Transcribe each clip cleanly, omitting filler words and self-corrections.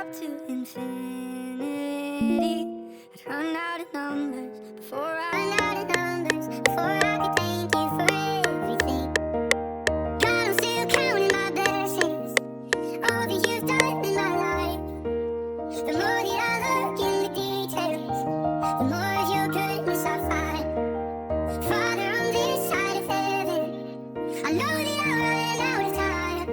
up to infinity. I'd run out of numbers before I run out of numbers before I could thank you for everything. God, I'm still counting my blessings, all that you've done in my life. The more that I look in the details, the more of your goodness I find. Father, on this side of heaven, I know that I'm running out of time,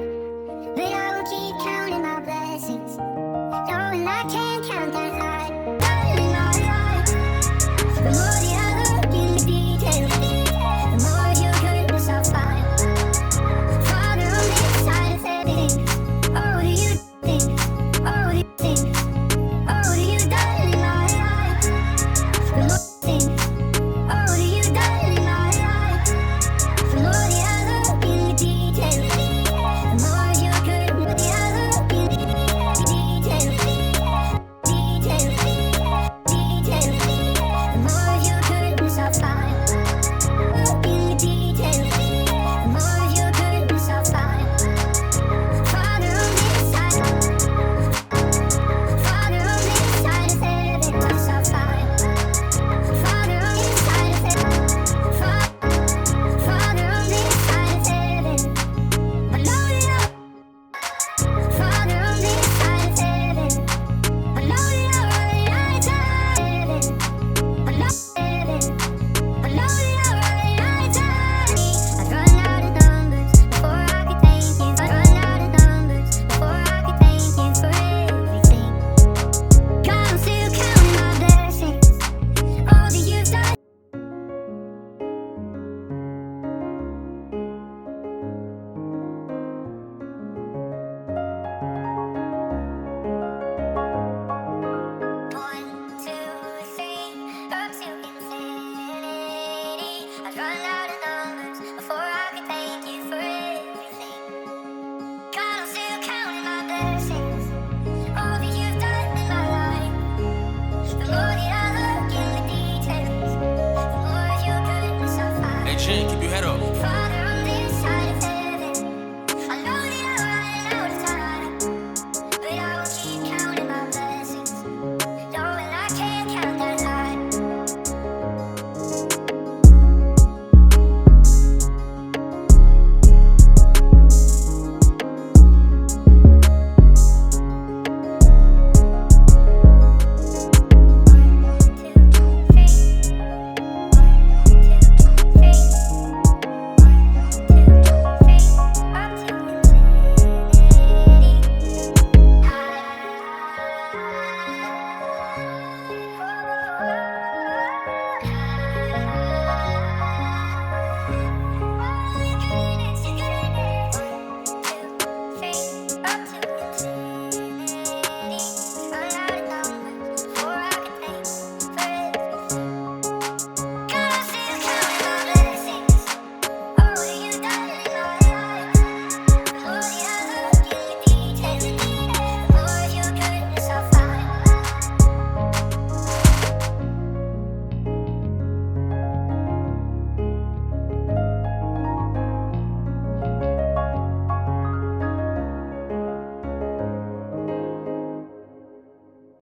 but I will keep counting my blessings, knowing I can't count that high. God in my life, the more that I look in the details, the more of your goodness I'll find. Father, on this side of heaven, oh, do you think, oh, do you think, oh, do you done in my life? The more things, oh, do you done in my life? The more that I look in the details, the more of your goodness that I look in the details, details, details. The more of your goodness I'll find. Look in the details, the more of your goodness I'll find. Father, on this side, Father, on this side of heaven, what's I'll find. Father, on this side of heaven, Father, on this side of heaven, I load it up. Father, on this side of heaven, I load it up, running out of time. I load heaven, I load it up, running out of time. I'd run out of numbers before I could thank you. I'd run out of numbers before I could thank you for everything. God, I'm still counting my blessings, all that you've done. One, two, three, up to infinity. I'd run out of numbers before I could thank you for everything. God, I'm still counting my blessings, all that you've done in my life. The more that I look in the details, the more of your goodness I'll find. Hey, Jen, keep your head up.